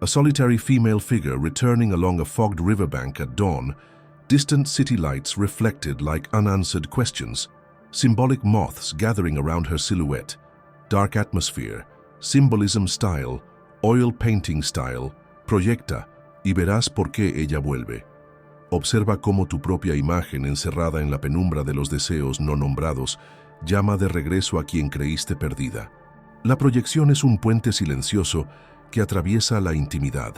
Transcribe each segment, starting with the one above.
A solitary female figure returning along a fogged riverbank at dawn, distant city lights reflected like unanswered questions, symbolic moths gathering around her silhouette, dark atmosphere, symbolism style, oil painting style, proyecta y verás por qué ella vuelve. Observa cómo tu propia imagen encerrada en la penumbra de los deseos no nombrados llama de regreso a quien creíste perdida. La proyección es un puente silencioso que atraviesa la intimidad.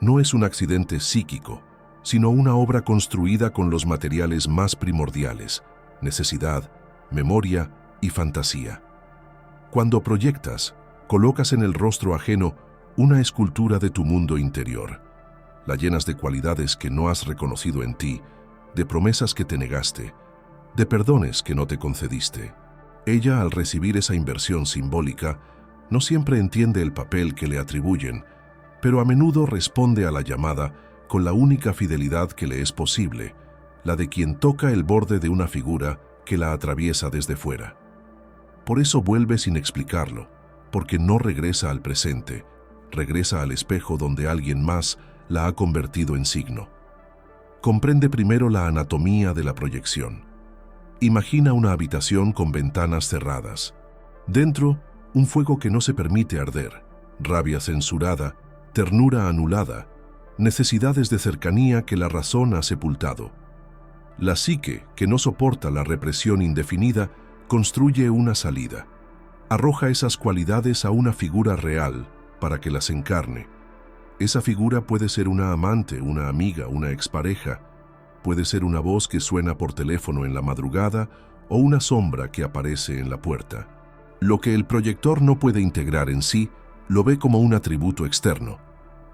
No es un accidente psíquico, sino una obra construida con los materiales más primordiales: necesidad, memoria y fantasía. Cuando proyectas, colocas en el rostro ajeno una escultura de tu mundo interior. La llenas de cualidades que no has reconocido en ti, de promesas que te negaste, de perdones que no te concediste. Ella, al recibir esa inversión simbólica, no siempre entiende el papel que le atribuyen, pero a menudo responde a la llamada con la única fidelidad que le es posible, la de quien toca el borde de una figura que la atraviesa desde fuera. Por eso vuelve sin explicarlo, porque no regresa al presente, regresa al espejo donde alguien más la ha convertido en signo. Comprende primero la anatomía de la proyección. Imagina una habitación con ventanas cerradas. Dentro, un fuego que no se permite arder, rabia censurada, ternura anulada, necesidades de cercanía que la razón ha sepultado. La psique, que no soporta la represión indefinida, construye una salida. Arroja esas cualidades a una figura real para que las encarne. Esa figura puede ser una amante, una amiga, una expareja. Puede ser una voz que suena por teléfono en la madrugada o una sombra que aparece en la puerta. Lo que el proyector no puede integrar en sí, lo ve como un atributo externo.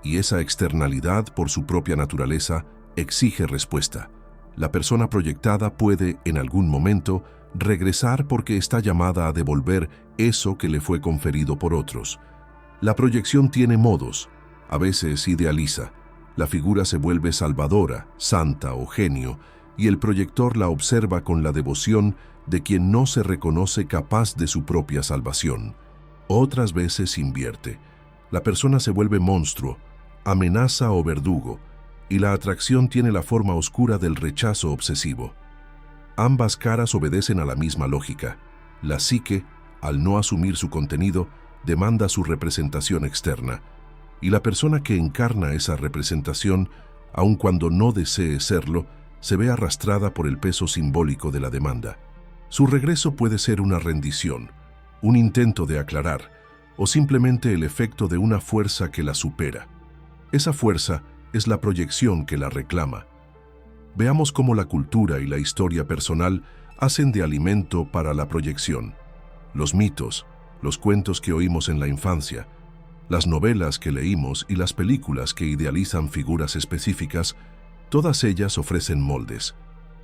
Y esa externalidad, por su propia naturaleza, exige respuesta. La persona proyectada puede, en algún momento, regresar porque está llamada a devolver eso que le fue conferido por otros. La proyección tiene modos. A veces idealiza. La figura se vuelve salvadora, santa o genio, y el proyector la observa con la devoción de quien no se reconoce capaz de su propia salvación. Otras veces invierte. La persona se vuelve monstruo, amenaza o verdugo, y la atracción tiene la forma oscura del rechazo obsesivo. Ambas caras obedecen a la misma lógica. La psique, al no asumir su contenido, demanda su representación externa, y la persona que encarna esa representación, aun cuando no desee serlo, se ve arrastrada por el peso simbólico de la demanda. Su regreso puede ser una rendición, un intento de aclarar, o simplemente el efecto de una fuerza que la supera. Esa fuerza es la proyección que la reclama. Veamos cómo la cultura y la historia personal hacen de alimento para la proyección. Los mitos, los cuentos que oímos en la infancia, las novelas que leímos y las películas que idealizan figuras específicas, todas ellas ofrecen moldes,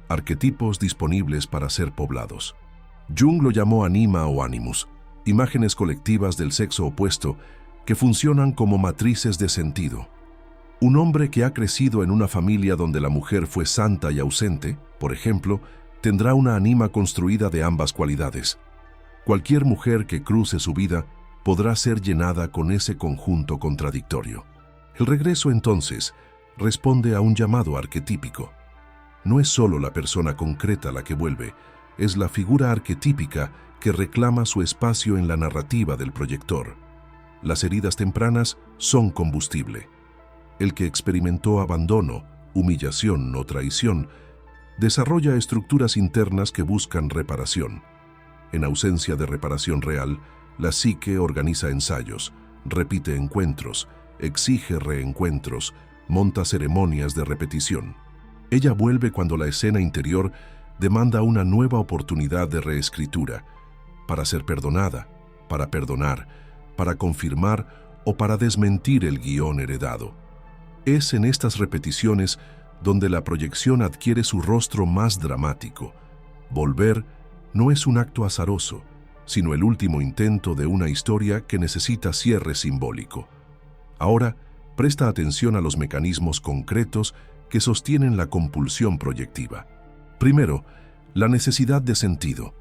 arquetipos disponibles para ser poblados. Jung lo llamó anima o animus, imágenes colectivas del sexo opuesto que funcionan como matrices de sentido. Un hombre que ha crecido en una familia donde la mujer fue santa y ausente, por ejemplo, tendrá una anima construida de ambas cualidades. Cualquier mujer que cruce su vida podrá ser llenada con ese conjunto contradictorio. El regreso, entonces, responde a un llamado arquetípico. No es solo la persona concreta la que vuelve, es la figura arquetípica que reclama su espacio en la narrativa del proyector. Las heridas tempranas son combustible. El que experimentó abandono, humillación o traición, desarrolla estructuras internas que buscan reparación. En ausencia de reparación real, la psique organiza ensayos, repite encuentros, exige reencuentros, monta ceremonias de repetición. Ella vuelve cuando la escena interior demanda una nueva oportunidad de reescritura, para ser perdonada, para perdonar, para confirmar o para desmentir el guión heredado. Es en estas repeticiones donde la proyección adquiere su rostro más dramático. Volver no es un acto azaroso, sino el último intento de una historia que necesita cierre simbólico. Ahora, presta atención a los mecanismos concretos que sostienen la compulsión proyectiva. Primero, la necesidad de sentido.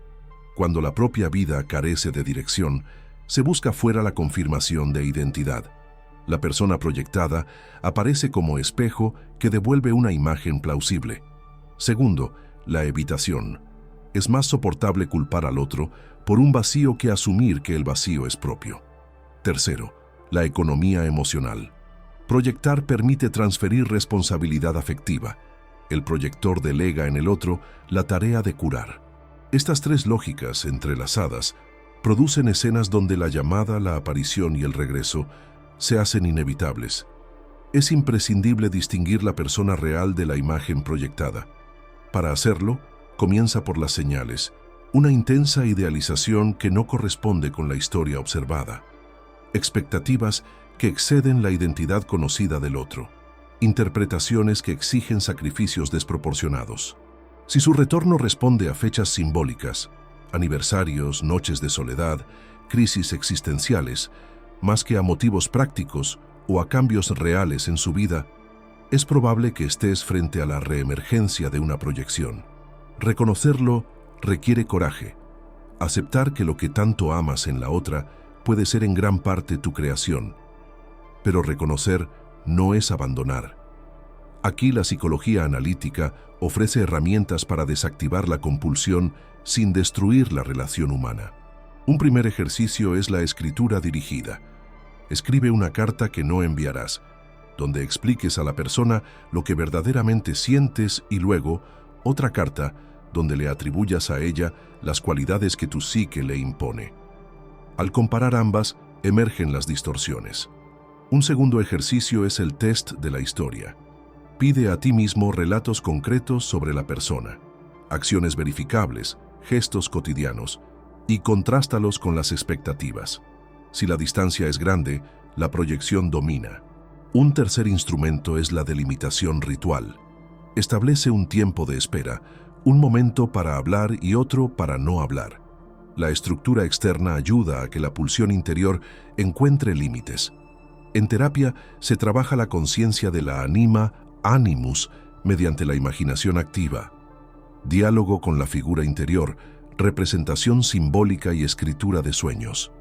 Cuando la propia vida carece de dirección, se busca fuera la confirmación de identidad. La persona proyectada aparece como espejo que devuelve una imagen plausible. Segundo, la evitación. Es más soportable culpar al otro por un vacío que asumir que el vacío es propio. Tercero, la economía emocional. Proyectar permite transferir responsabilidad afectiva. El proyector delega en el otro la tarea de curar. Estas tres lógicas entrelazadas producen escenas donde la llamada, la aparición y el regreso se hacen inevitables. Es imprescindible distinguir la persona real de la imagen proyectada. Para hacerlo, comienza por las señales, una intensa idealización que no corresponde con la historia observada. Expectativas que exceden la identidad conocida del otro. Interpretaciones que exigen sacrificios desproporcionados. Si su retorno responde a fechas simbólicas, aniversarios, noches de soledad, crisis existenciales, más que a motivos prácticos o a cambios reales en su vida, es probable que estés frente a la reemergencia de una proyección. Reconocerlo requiere coraje. Aceptar que lo que tanto amas en la otra puede ser en gran parte tu creación. Pero reconocer no es abandonar. Aquí la psicología analítica ofrece herramientas para desactivar la compulsión sin destruir la relación humana. Un primer ejercicio es la escritura dirigida. Escribe una carta que no enviarás, donde expliques a la persona lo que verdaderamente sientes, y luego otra carta donde le atribuyas a ella las cualidades que tu psique le impone. Al comparar ambas, emergen las distorsiones. Un segundo ejercicio es el test de la historia. Pide a ti mismo relatos concretos sobre la persona, acciones verificables, gestos cotidianos, y contrástalos con las expectativas. Si la distancia es grande, la proyección domina. Un tercer instrumento es la delimitación ritual. Establece un tiempo de espera, un momento para hablar y otro para no hablar. La estructura externa ayuda a que la pulsión interior encuentre límites. En terapia se trabaja la conciencia de la anima, animus, mediante la imaginación activa, diálogo con la figura interior, representación simbólica y escritura de sueños.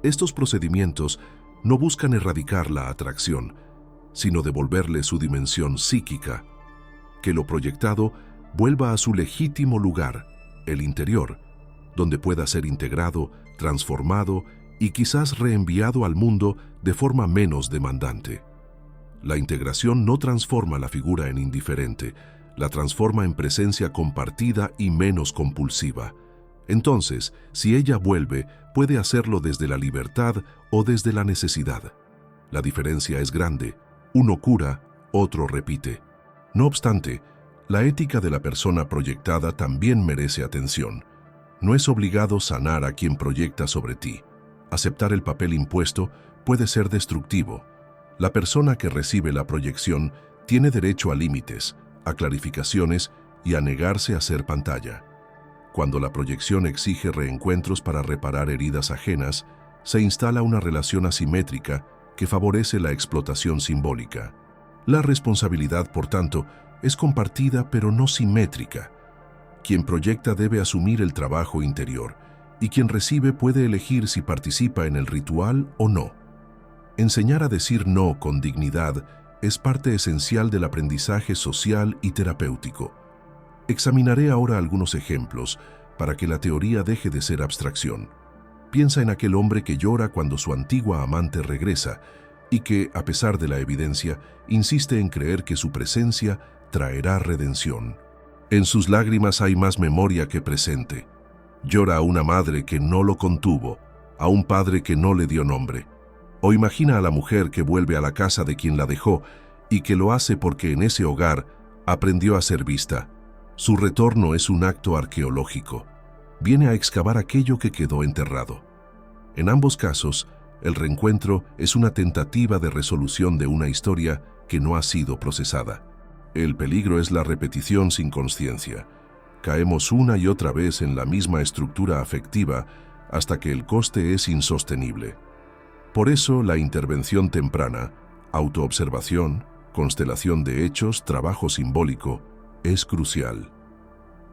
Estos procedimientos no buscan erradicar la atracción, sino devolverle su dimensión psíquica, que lo proyectado vuelva a su legítimo lugar, el interior, donde pueda ser integrado, transformado y quizás reenviado al mundo de forma menos demandante. La integración no transforma la figura en indiferente, la transforma en presencia compartida y menos compulsiva. Entonces, si ella vuelve, puede hacerlo desde la libertad o desde la necesidad. La diferencia es grande. Uno cura, otro repite. No obstante, la ética de la persona proyectada también merece atención. No es obligado sanar a quien proyecta sobre ti. Aceptar el papel impuesto puede ser destructivo. La persona que recibe la proyección tiene derecho a límites, a clarificaciones y a negarse a ser pantalla. Cuando la proyección exige reencuentros para reparar heridas ajenas, se instala una relación asimétrica que favorece la explotación simbólica. La responsabilidad, por tanto, es compartida pero no simétrica. Quien proyecta debe asumir el trabajo interior, y quien recibe puede elegir si participa en el ritual o no. Enseñar a decir no con dignidad es parte esencial del aprendizaje social y terapéutico. Examinaré ahora algunos ejemplos para que la teoría deje de ser abstracción. Piensa en aquel hombre que llora cuando su antigua amante regresa y que, a pesar de la evidencia, insiste en creer que su presencia traerá redención. En sus lágrimas hay más memoria que presente. Llora a una madre que no lo contuvo, a un padre que no le dio nombre. O imagina a la mujer que vuelve a la casa de quien la dejó y que lo hace porque en ese hogar aprendió a ser vista. Su retorno es un acto arqueológico. Viene a excavar aquello que quedó enterrado. En ambos casos, el reencuentro es una tentativa de resolución de una historia que no ha sido procesada. El peligro es la repetición sin conciencia. Caemos una y otra vez en la misma estructura afectiva hasta que el coste es insostenible. Por eso, la intervención temprana, autoobservación, constelación de hechos, trabajo simbólico, es crucial.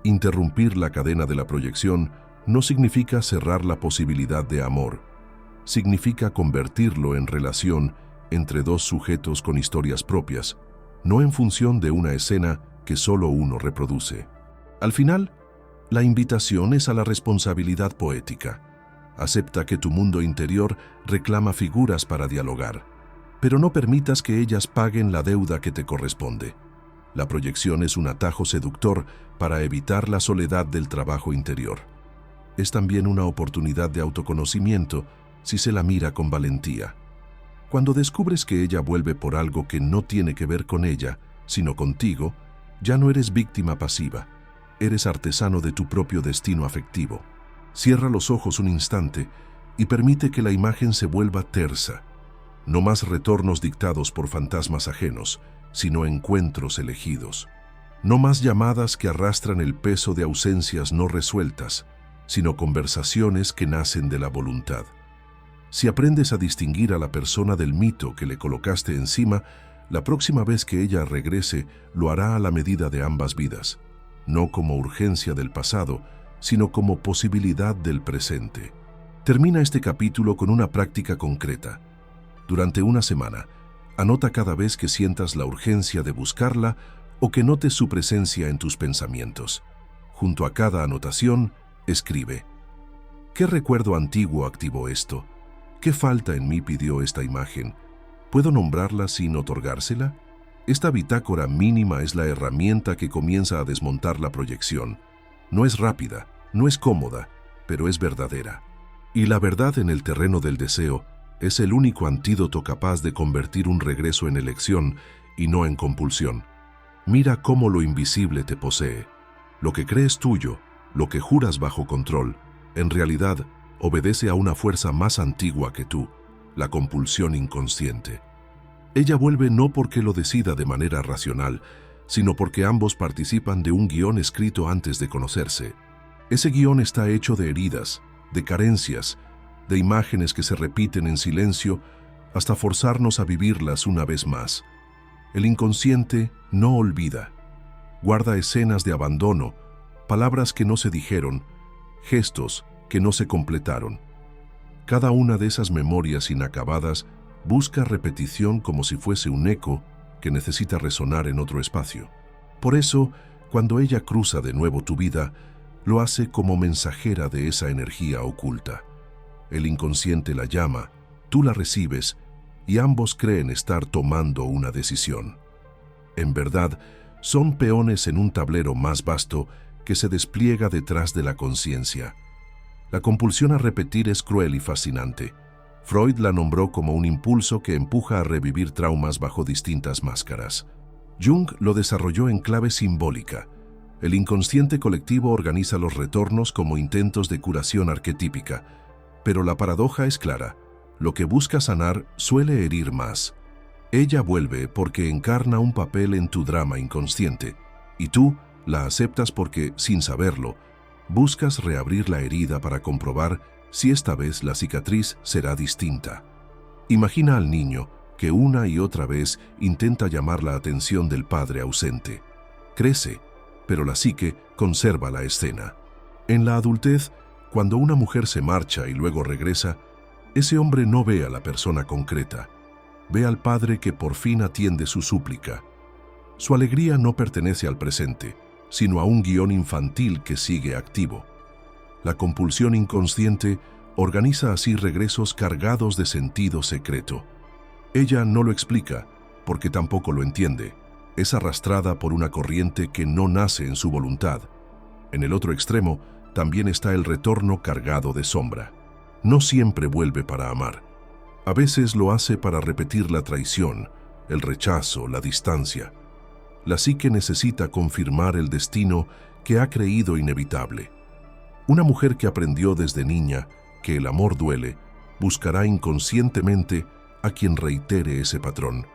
Interrumpir la cadena de la proyección no significa cerrar la posibilidad de amor. Significa convertirlo en relación entre dos sujetos con historias propias, no en función de una escena que solo uno reproduce. Al final, la invitación es a la responsabilidad poética. Acepta que tu mundo interior reclama figuras para dialogar, pero no permitas que ellas paguen la deuda que te corresponde. La proyección es un atajo seductor para evitar la soledad del trabajo interior. Es también una oportunidad de autoconocimiento si se la mira con valentía. Cuando descubres que ella vuelve por algo que no tiene que ver con ella, sino contigo, ya no eres víctima pasiva, eres artesano de tu propio destino afectivo. Cierra los ojos un instante y permite que la imagen se vuelva tersa. No más retornos dictados por fantasmas ajenos, sino encuentros elegidos. No más llamadas que arrastran el peso de ausencias no resueltas, sino conversaciones que nacen de la voluntad. Si aprendes a distinguir a la persona del mito que le colocaste encima, la próxima vez que ella regrese lo hará a la medida de ambas vidas, no como urgencia del pasado, sino como posibilidad del presente. Termina este capítulo con una práctica concreta. Durante una semana, anota cada vez que sientas la urgencia de buscarla o que notes su presencia en tus pensamientos. Junto a cada anotación, escribe: ¿qué recuerdo antiguo activó esto? ¿Qué falta en mí pidió esta imagen? ¿Puedo nombrarla sin otorgársela? Esta bitácora mínima es la herramienta que comienza a desmontar la proyección. No es rápida, no es cómoda, pero es verdadera. Y la verdad en el terreno del deseo es el único antídoto capaz de convertir un regreso en elección y no en compulsión. Mira cómo lo invisible te posee. Lo que crees tuyo, lo que juras bajo control, en realidad obedece a una fuerza más antigua que tú, la compulsión inconsciente. Ella vuelve no porque lo decida de manera racional, sino porque ambos participan de un guión escrito antes de conocerse. Ese guión está hecho de heridas, de carencias, de imágenes que se repiten en silencio hasta forzarnos a vivirlas una vez más. El inconsciente no olvida. Guarda escenas de abandono, palabras que no se dijeron, gestos que no se completaron. Cada una de esas memorias inacabadas busca repetición como si fuese un eco que necesita resonar en otro espacio. Por eso, cuando ella cruza de nuevo tu vida, lo hace como mensajera de esa energía oculta. El inconsciente la llama, tú la recibes y ambos creen estar tomando una decisión. En verdad, son peones en un tablero más vasto que se despliega detrás de la conciencia. La compulsión a repetir es cruel y fascinante. Freud la nombró como un impulso que empuja a revivir traumas bajo distintas máscaras. Jung lo desarrolló en clave simbólica. El inconsciente colectivo organiza los retornos como intentos de curación arquetípica, pero la paradoja es clara. Lo que busca sanar suele herir más. Ella vuelve porque encarna un papel en tu drama inconsciente, y tú la aceptas porque, sin saberlo, buscas reabrir la herida para comprobar si esta vez la cicatriz será distinta. Imagina al niño que una y otra vez intenta llamar la atención del padre ausente. Crece, pero la psique conserva la escena. En la adultez, cuando una mujer se marcha y luego regresa, ese hombre no ve a la persona concreta, ve al padre que por fin atiende su súplica. Su alegría no pertenece al presente, sino a un guión infantil que sigue activo. La compulsión inconsciente organiza así regresos cargados de sentido secreto. Ella no lo explica, porque tampoco lo entiende. Es arrastrada por una corriente que no nace en su voluntad. En el otro extremo también está el retorno cargado de sombra. No siempre vuelve para amar. A veces lo hace para repetir la traición, el rechazo, la distancia. La psique necesita confirmar el destino que ha creído inevitable. Una mujer que aprendió desde niña que el amor duele, buscará inconscientemente a quien reitere ese patrón.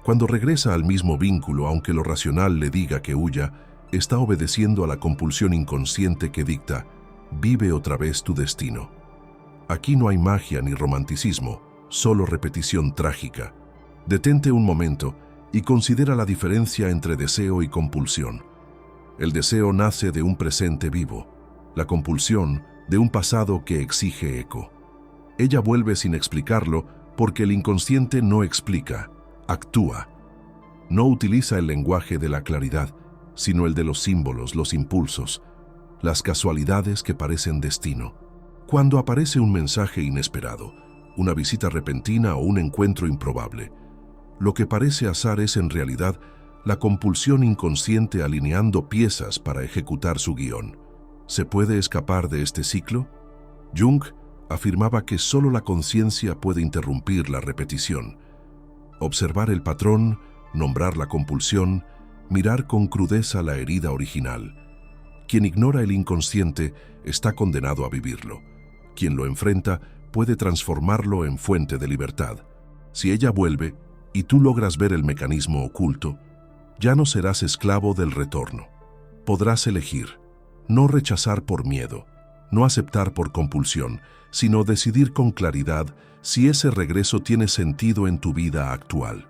Cuando regresa al mismo vínculo, aunque lo racional le diga que huya, está obedeciendo a la compulsión inconsciente que dicta: vive otra vez tu destino. Aquí no hay magia ni romanticismo, solo repetición trágica. Detente un momento y considera la diferencia entre deseo y compulsión. El deseo nace de un presente vivo, la compulsión de un pasado que exige eco. Ella vuelve sin explicarlo Porque el inconsciente no explica, actúa. No utiliza el lenguaje de la claridad, sino el de los símbolos, los impulsos, las casualidades que parecen destino. Cuando aparece un mensaje inesperado, una visita repentina o un encuentro improbable, lo que parece azar es en realidad la compulsión inconsciente alineando piezas para ejecutar su guión. ¿Se puede escapar de este ciclo? Jung afirmaba que solo la conciencia puede interrumpir la repetición. Observar el patrón, nombrar la compulsión, mirar con crudeza la herida original. Quien ignora el inconsciente está condenado a vivirlo. Quien lo enfrenta puede transformarlo en fuente de libertad. Si ella vuelve y tú logras ver el mecanismo oculto, ya no serás esclavo del retorno. Podrás elegir, no rechazar por miedo, no aceptar por compulsión, sino decidir con claridad si ese regreso tiene sentido en tu vida actual.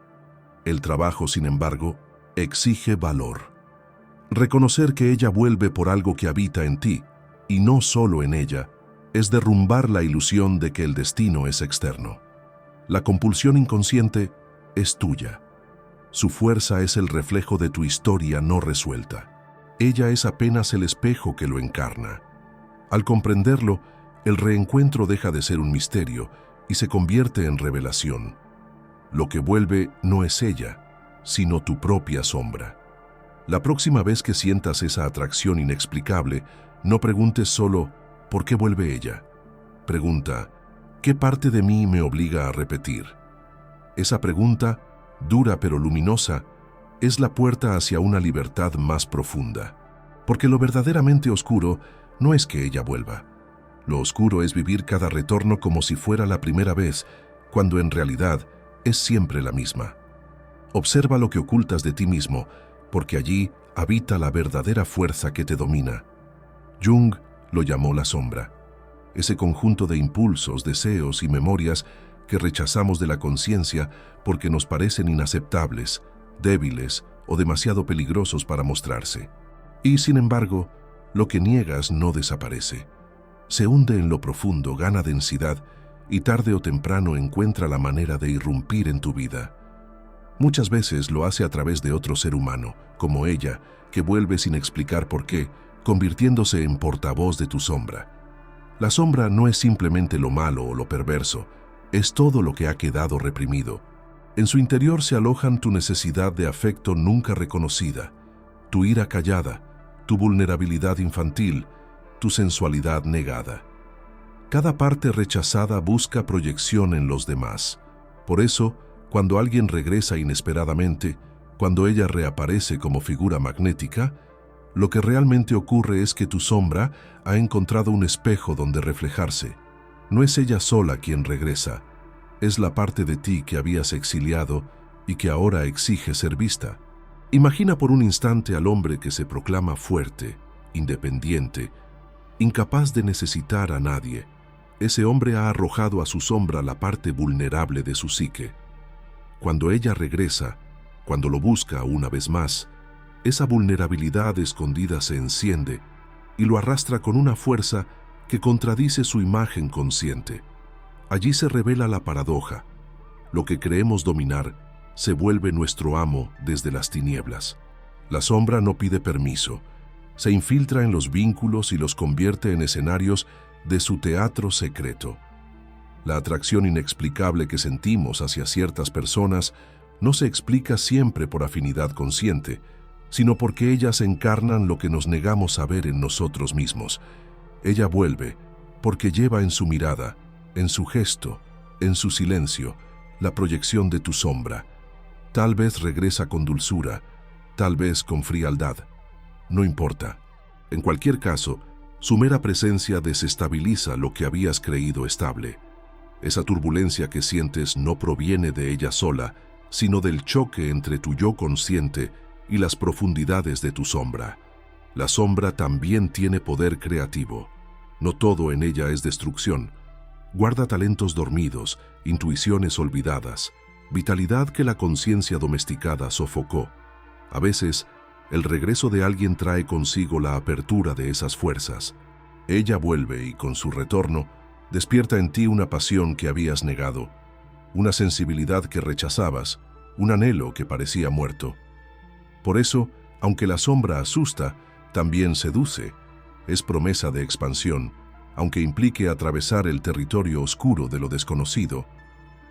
El trabajo, sin embargo, exige valor. Reconocer que ella vuelve por algo que habita en ti, y no solo en ella, es derrumbar la ilusión de que el destino es externo. La compulsión inconsciente es tuya. Su fuerza es el reflejo de tu historia no resuelta. Ella es apenas el espejo que lo encarna. Al comprenderlo, el reencuentro deja de ser un misterio y se convierte en revelación. Lo que vuelve no es ella, sino tu propia sombra. La próxima vez que sientas esa atracción inexplicable, no preguntes solo ¿por qué vuelve ella? Pregunta, ¿qué parte de mí me obliga a repetir? Esa pregunta, dura pero luminosa, es la puerta hacia una libertad más profunda. Porque lo verdaderamente oscuro no es que ella vuelva. Lo oscuro es vivir cada retorno como si fuera la primera vez, cuando en realidad es siempre la misma. Observa lo que ocultas de ti mismo, porque allí habita la verdadera fuerza que te domina. Jung lo llamó la sombra, ese conjunto de impulsos, deseos y memorias que rechazamos de la conciencia porque nos parecen inaceptables, débiles o demasiado peligrosos para mostrarse. Y, sin embargo, lo que niegas no desaparece. Se hunde en lo profundo, gana densidad y tarde o temprano encuentra la manera de irrumpir en tu vida. Muchas veces lo hace a través de otro ser humano, como ella, que vuelve sin explicar por qué, convirtiéndose en portavoz de tu sombra. La sombra no es simplemente lo malo o lo perverso, es todo lo que ha quedado reprimido. En su interior se alojan tu necesidad de afecto nunca reconocida, tu ira callada, tu vulnerabilidad infantil, tu sensualidad negada. Cada parte rechazada busca proyección en los demás. Por eso, cuando alguien regresa inesperadamente, cuando ella reaparece como figura magnética, lo que realmente ocurre es que tu sombra ha encontrado un espejo donde reflejarse. No es ella sola quien regresa, es la parte de ti que habías exiliado y que ahora exige ser vista. Imagina por un instante al hombre que se proclama fuerte, independiente, incapaz de necesitar a nadie. Ese hombre ha arrojado a su sombra la parte vulnerable de su psique. Cuando ella regresa, cuando lo busca una vez más, esa vulnerabilidad escondida se enciende y lo arrastra con una fuerza que contradice su imagen consciente. Allí se revela la paradoja. Lo que creemos dominar se vuelve nuestro amo desde las tinieblas. La sombra no pide permiso. Se infiltra en los vínculos y los convierte en escenarios de su teatro secreto. La atracción inexplicable que sentimos hacia ciertas personas no se explica siempre por afinidad consciente, sino porque ellas encarnan lo que nos negamos a ver en nosotros mismos. Ella vuelve porque lleva en su mirada, en su gesto, en su silencio, la proyección de tu sombra. Tal vez regresa con dulzura, tal vez con frialdad. No importa. En cualquier caso, su mera presencia desestabiliza lo que habías creído estable. Esa turbulencia que sientes no proviene de ella sola, sino del choque entre tu yo consciente y las profundidades de tu sombra. La sombra también tiene poder creativo. No todo en ella es destrucción. Guarda talentos dormidos, intuiciones olvidadas, vitalidad que la conciencia domesticada sofocó. A veces, el regreso de alguien trae consigo la apertura de esas fuerzas. Ella vuelve y con su retorno, despierta en ti una pasión que habías negado, una sensibilidad que rechazabas, un anhelo que parecía muerto. Por eso, aunque la sombra asusta, también seduce. Es promesa de expansión, aunque implique atravesar el territorio oscuro de lo desconocido.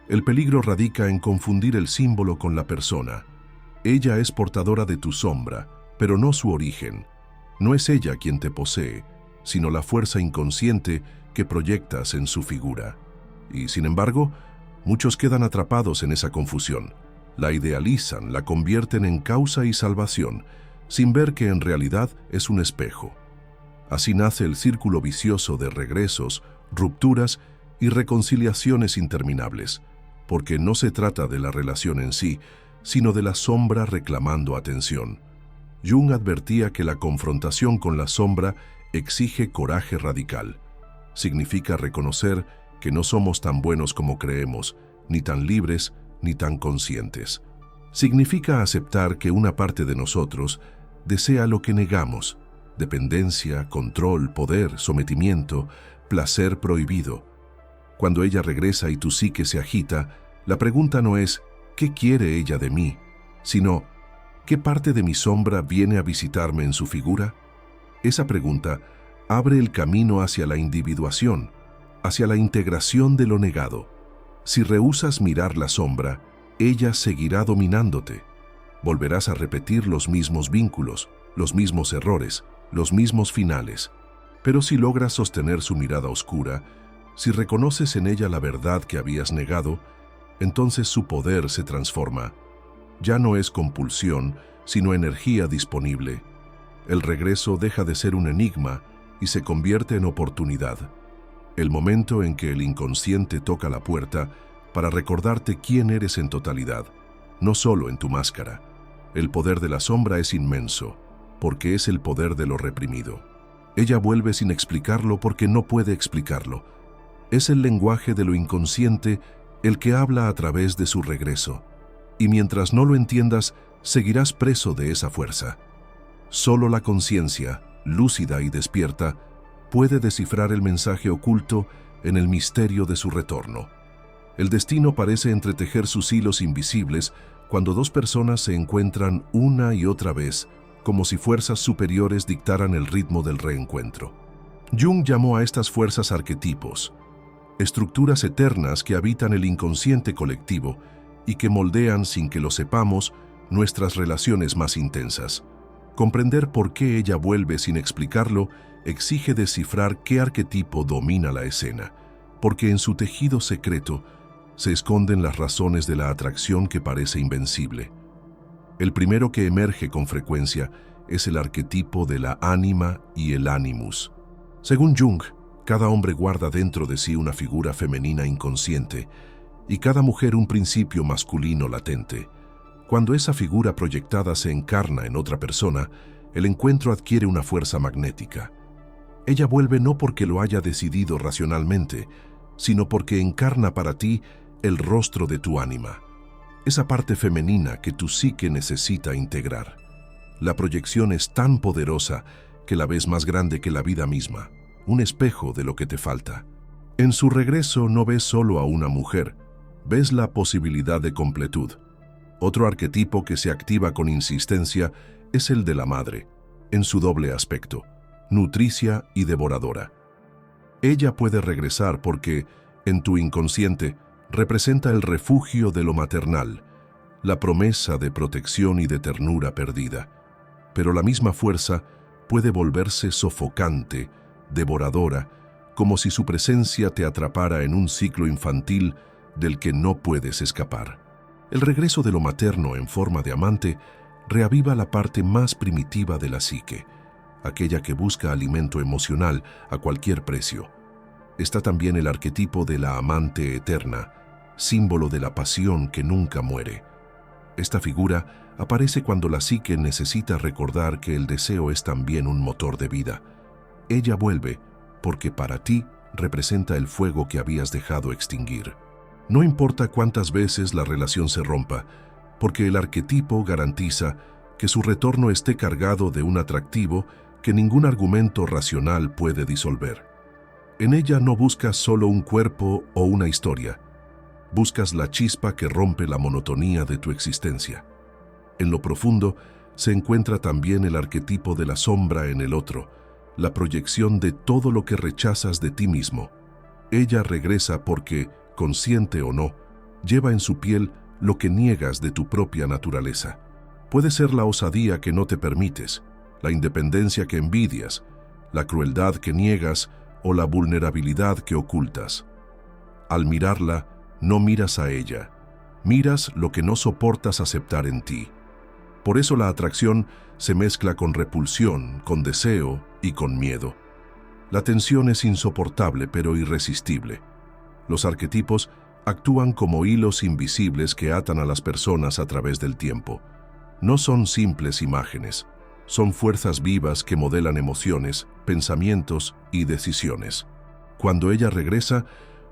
El peligro radica en confundir el símbolo con la persona. Ella es portadora de tu sombra, pero no su origen. No es ella quien te posee, sino la fuerza inconsciente que proyectas en su figura. Y, sin embargo, muchos quedan atrapados en esa confusión. La idealizan, la convierten en causa y salvación, sin ver que en realidad es un espejo. Así nace el círculo vicioso de regresos, rupturas y reconciliaciones interminables, porque no se trata de la relación en sí, sino de la sombra reclamando atención. Jung advertía que la confrontación con la sombra exige coraje radical. Significa reconocer que no somos tan buenos como creemos, ni tan libres, ni tan conscientes. Significa aceptar que una parte de nosotros desea lo que negamos: dependencia, control, poder, sometimiento, placer prohibido. Cuando ella regresa y tu psique se agita, la pregunta no es ¿qué quiere ella de mí?, sino ¿qué parte de mi sombra viene a visitarme en su figura? Esa pregunta abre el camino hacia la individuación, hacia la integración de lo negado. Si rehusas mirar la sombra, ella seguirá dominándote. Volverás a repetir los mismos vínculos, los mismos errores, los mismos finales. Pero si logras sostener su mirada oscura, si reconoces en ella la verdad que habías negado, entonces su poder se transforma. Ya no es compulsión, sino energía disponible. El regreso deja de ser un enigma y se convierte en oportunidad. El momento en que el inconsciente toca la puerta para recordarte quién eres en totalidad, no solo en tu máscara. El poder de la sombra es inmenso, porque es el poder de lo reprimido. Ella vuelve sin explicarlo porque no puede explicarlo. Es el lenguaje de lo inconsciente el que habla a través de su regreso. Y mientras no lo entiendas, seguirás preso de esa fuerza. Solo la conciencia, lúcida y despierta, puede descifrar el mensaje oculto en el misterio de su retorno. El destino parece entretejer sus hilos invisibles cuando dos personas se encuentran una y otra vez, como si fuerzas superiores dictaran el ritmo del reencuentro. Jung llamó a estas fuerzas arquetipos, estructuras eternas que habitan el inconsciente colectivo y que moldean, sin que lo sepamos, nuestras relaciones más intensas. Comprender por qué ella vuelve sin explicarlo exige descifrar qué arquetipo domina la escena, porque en su tejido secreto se esconden las razones de la atracción que parece invencible. El primero que emerge con frecuencia es el arquetipo de la ánima y el animus. Según Jung, cada hombre guarda dentro de sí una figura femenina inconsciente y cada mujer un principio masculino latente. Cuando esa figura proyectada se encarna en otra persona, el encuentro adquiere una fuerza magnética. Ella vuelve no porque lo haya decidido racionalmente, sino porque encarna para ti el rostro de tu ánima, esa parte femenina que tu psique necesita integrar. La proyección es tan poderosa que la ves más grande que la vida misma, un espejo de lo que te falta. En su regreso no ves solo a una mujer, ves la posibilidad de completud. Otro arquetipo que se activa con insistencia es el de la madre, en su doble aspecto, nutricia y devoradora. Ella puede regresar porque, en tu inconsciente, representa el refugio de lo maternal, la promesa de protección y de ternura perdida. Pero la misma fuerza puede volverse sofocante, devoradora, como si su presencia te atrapara en un ciclo infantil del que no puedes escapar. El regreso de lo materno en forma de amante reaviva la parte más primitiva de la psique, aquella que busca alimento emocional a cualquier precio. Está también el arquetipo de la amante eterna, símbolo de la pasión que nunca muere. Esta figura aparece cuando la psique necesita recordar que el deseo es también un motor de vida. Ella vuelve porque para ti representa el fuego que habías dejado extinguir. No importa cuántas veces la relación se rompa, porque el arquetipo garantiza que su retorno esté cargado de un atractivo que ningún argumento racional puede disolver. En ella no buscas solo un cuerpo o una historia. Buscas la chispa que rompe la monotonía de tu existencia. En lo profundo se encuentra también el arquetipo de la sombra en el otro, la proyección de todo lo que rechazas de ti mismo. Ella regresa porque, consciente o no, lleva en su piel lo que niegas de tu propia naturaleza. Puede ser la osadía que no te permites, la independencia que envidias, la crueldad que niegas o la vulnerabilidad que ocultas. Al mirarla, no miras a ella, miras lo que no soportas aceptar en ti. Por eso la atracción se mezcla con repulsión, con deseo y con miedo. La tensión es insoportable pero irresistible. Los arquetipos actúan como hilos invisibles que atan a las personas a través del tiempo. No son simples imágenes, son fuerzas vivas que modelan emociones, pensamientos y decisiones. Cuando ella regresa,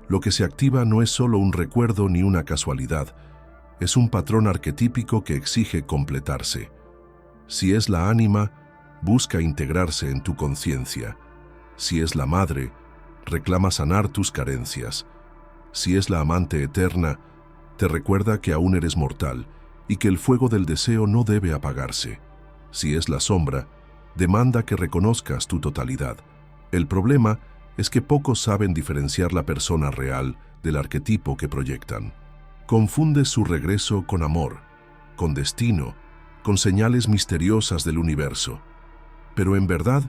lo que se activa no es solo un recuerdo ni una casualidad, es un patrón arquetípico que exige completarse. Si es la ánima, busca integrarse en tu conciencia. Si es la madre, reclama sanar tus carencias. Si es la amante eterna, te recuerda que aún eres mortal y que el fuego del deseo no debe apagarse. Si es la sombra, demanda que reconozcas tu totalidad. El problema es que pocos saben diferenciar la persona real del arquetipo que proyectan. Confundes su regreso con amor, con destino, con señales misteriosas del universo. Pero en verdad,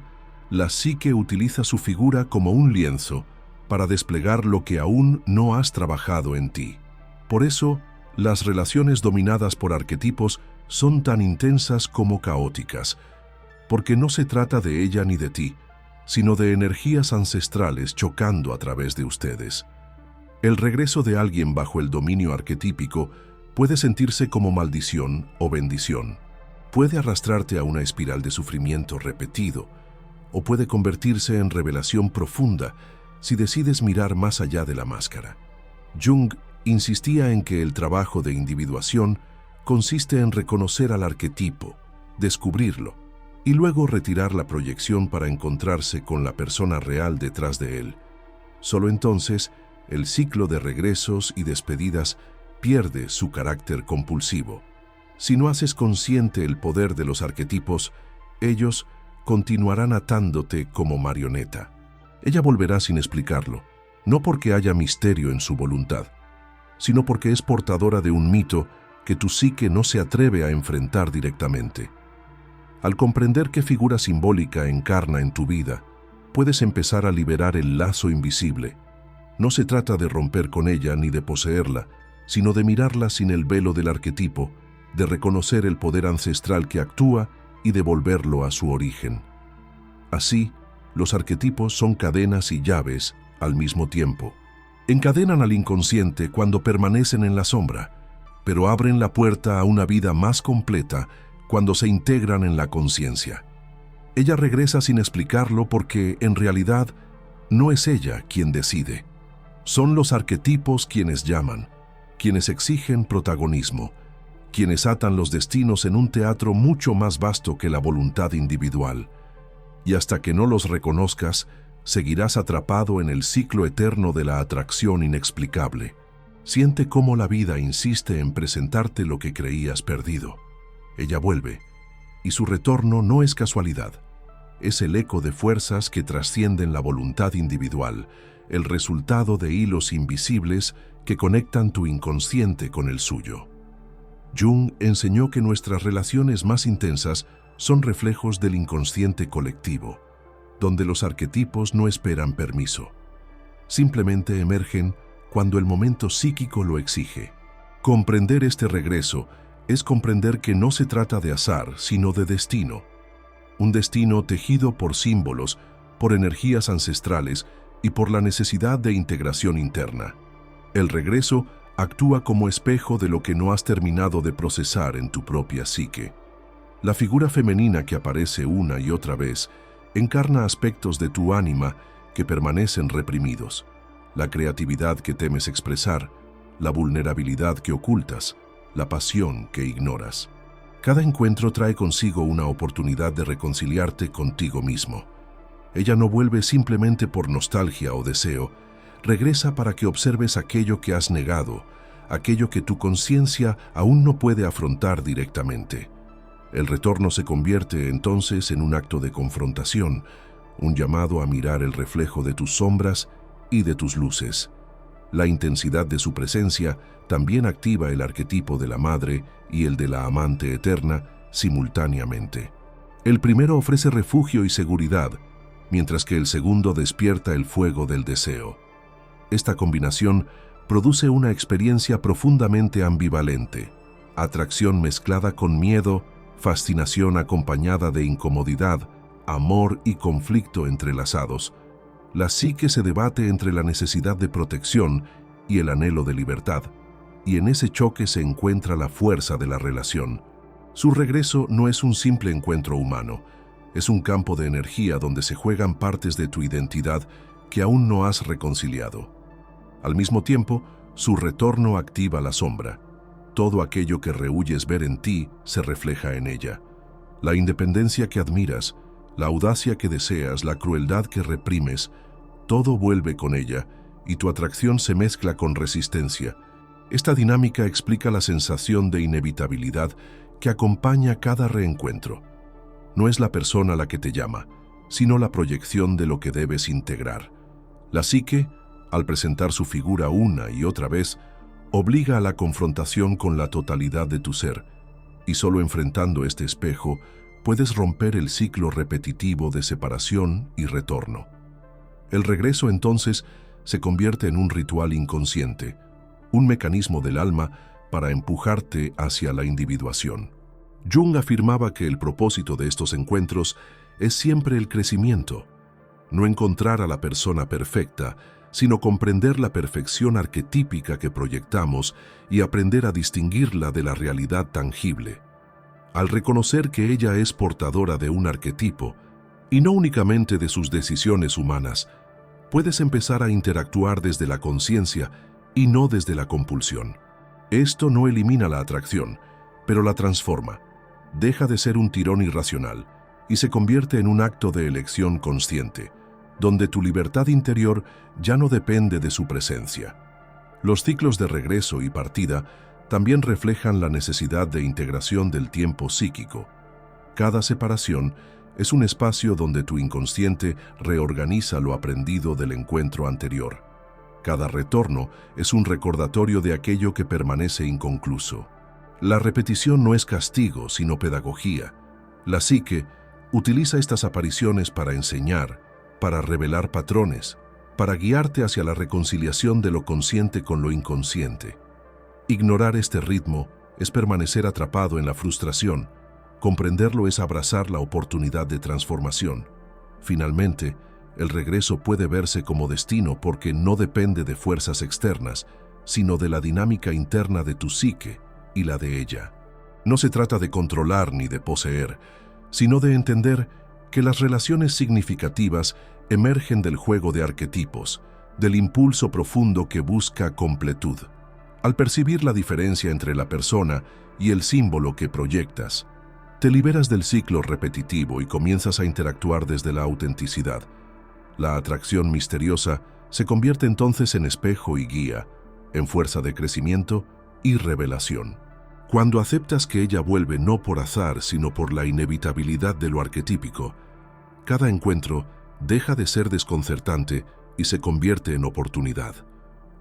la psique utiliza su figura como un lienzo para desplegar lo que aún no has trabajado en ti. Por eso, las relaciones dominadas por arquetipos son tan intensas como caóticas, porque no se trata de ella ni de ti, sino de energías ancestrales chocando a través de ustedes. El regreso de alguien bajo el dominio arquetípico puede sentirse como maldición o bendición. Puede arrastrarte a una espiral de sufrimiento repetido, o puede convertirse en revelación profunda si decides mirar más allá de la máscara. Jung insistía en que el trabajo de individuación consiste en reconocer al arquetipo, descubrirlo, y luego retirar la proyección para encontrarse con la persona real detrás de él. Solo entonces, el ciclo de regresos y despedidas pierde su carácter compulsivo. Si no haces consciente el poder de los arquetipos, ellos continuarán atándote como marioneta. Ella volverá sin explicarlo, no porque haya misterio en su voluntad, sino porque es portadora de un mito que tu psique no se atreve a enfrentar directamente. Al comprender qué figura simbólica encarna en tu vida, puedes empezar a liberar el lazo invisible. No se trata de romper con ella ni de poseerla, sino de mirarla sin el velo del arquetipo, de reconocer el poder ancestral que actúa y devolverlo a su origen. Así, los arquetipos son cadenas y llaves al mismo tiempo. Encadenan al inconsciente cuando permanecen en la sombra, pero abren la puerta a una vida más completa cuando se integran en la conciencia. Ella regresa sin explicarlo porque, en realidad, no es ella quien decide. Son los arquetipos quienes llaman, quienes exigen protagonismo, quienes atan los destinos en un teatro mucho más vasto que la voluntad individual. Y hasta que no los reconozcas, seguirás atrapado en el ciclo eterno de la atracción inexplicable. Siente cómo la vida insiste en presentarte lo que creías perdido. Ella vuelve, y su retorno no es casualidad. Es el eco de fuerzas que trascienden la voluntad individual, el resultado de hilos invisibles que conectan tu inconsciente con el suyo. Jung enseñó que nuestras relaciones más intensas son reflejos del inconsciente colectivo, donde los arquetipos no esperan permiso. Simplemente emergen cuando el momento psíquico lo exige. Comprender este regreso es comprender que no se trata de azar, sino de destino. Un destino tejido por símbolos, por energías ancestrales y por la necesidad de integración interna. El regreso actúa como espejo de lo que no has terminado de procesar en tu propia psique. La figura femenina que aparece una y otra vez encarna aspectos de tu ánima que permanecen reprimidos, la creatividad que temes expresar, la vulnerabilidad que ocultas, la pasión que ignoras. Cada encuentro trae consigo una oportunidad de reconciliarte contigo mismo. Ella no vuelve simplemente por nostalgia o deseo, regresa para que observes aquello que has negado, aquello que tu conciencia aún no puede afrontar directamente. El retorno se convierte entonces en un acto de confrontación, un llamado a mirar el reflejo de tus sombras y de tus luces. La intensidad de su presencia también activa el arquetipo de la madre y el de la amante eterna simultáneamente. El primero ofrece refugio y seguridad, mientras que el segundo despierta el fuego del deseo. Esta combinación produce una experiencia profundamente ambivalente, atracción mezclada con miedo, fascinación acompañada de incomodidad, amor y conflicto entrelazados. La psique se debate entre la necesidad de protección y el anhelo de libertad, y en ese choque se encuentra la fuerza de la relación. Su regreso no es un simple encuentro humano, es un campo de energía donde se juegan partes de tu identidad que aún no has reconciliado. Al mismo tiempo, su retorno activa la sombra. Todo aquello que rehuyes ver en ti se refleja en ella. La independencia que admiras, la audacia que deseas, la crueldad que reprimes, todo vuelve con ella y tu atracción se mezcla con resistencia. Esta dinámica explica la sensación de inevitabilidad que acompaña cada reencuentro. No es la persona la que te llama, sino la proyección de lo que debes integrar. La psique, al presentar su figura una y otra vez, obliga a la confrontación con la totalidad de tu ser, y solo enfrentando este espejo puedes romper el ciclo repetitivo de separación y retorno. El regreso entonces se convierte en un ritual inconsciente, un mecanismo del alma para empujarte hacia la individuación. Jung afirmaba que el propósito de estos encuentros es siempre el crecimiento, no encontrar a la persona perfecta, sino comprender la perfección arquetípica que proyectamos y aprender a distinguirla de la realidad tangible. Al reconocer que ella es portadora de un arquetipo, y no únicamente de sus decisiones humanas, puedes empezar a interactuar desde la conciencia y no desde la compulsión. Esto no elimina la atracción, pero la transforma. Deja de ser un tirón irracional y se convierte en un acto de elección consciente, donde tu libertad interior ya no depende de su presencia. Los ciclos de regreso y partida también reflejan la necesidad de integración del tiempo psíquico. Cada separación es un espacio donde tu inconsciente reorganiza lo aprendido del encuentro anterior. Cada retorno es un recordatorio de aquello que permanece inconcluso. La repetición no es castigo, sino pedagogía. La psique utiliza estas apariciones para enseñar, para revelar patrones, para guiarte hacia la reconciliación de lo consciente con lo inconsciente. Ignorar este ritmo es permanecer atrapado en la frustración. Comprenderlo es abrazar la oportunidad de transformación. Finalmente, el regreso puede verse como destino porque no depende de fuerzas externas, sino de la dinámica interna de tu psique y la de ella. No se trata de controlar ni de poseer, sino de entender que las relaciones significativas emergen del juego de arquetipos, del impulso profundo que busca completud. Al percibir la diferencia entre la persona y el símbolo que proyectas, te liberas del ciclo repetitivo y comienzas a interactuar desde la autenticidad. La atracción misteriosa se convierte entonces en espejo y guía, en fuerza de crecimiento y revelación. Cuando aceptas que ella vuelve no por azar, sino por la inevitabilidad de lo arquetípico, cada encuentro deja de ser desconcertante y se convierte en oportunidad.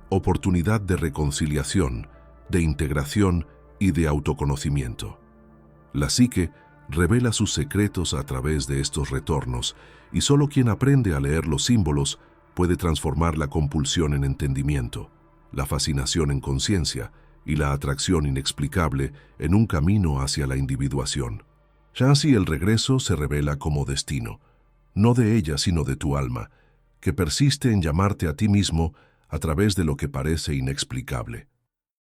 Oportunidad de reconciliación, de integración y de autoconocimiento. La psique revela sus secretos a través de estos retornos y solo quien aprende a leer los símbolos puede transformar la compulsión en entendimiento, la fascinación en conciencia y la atracción inexplicable en un camino hacia la individuación. Ya así el regreso se revela como destino, no de ella sino de tu alma, que persiste en llamarte a ti mismo a través de lo que parece inexplicable.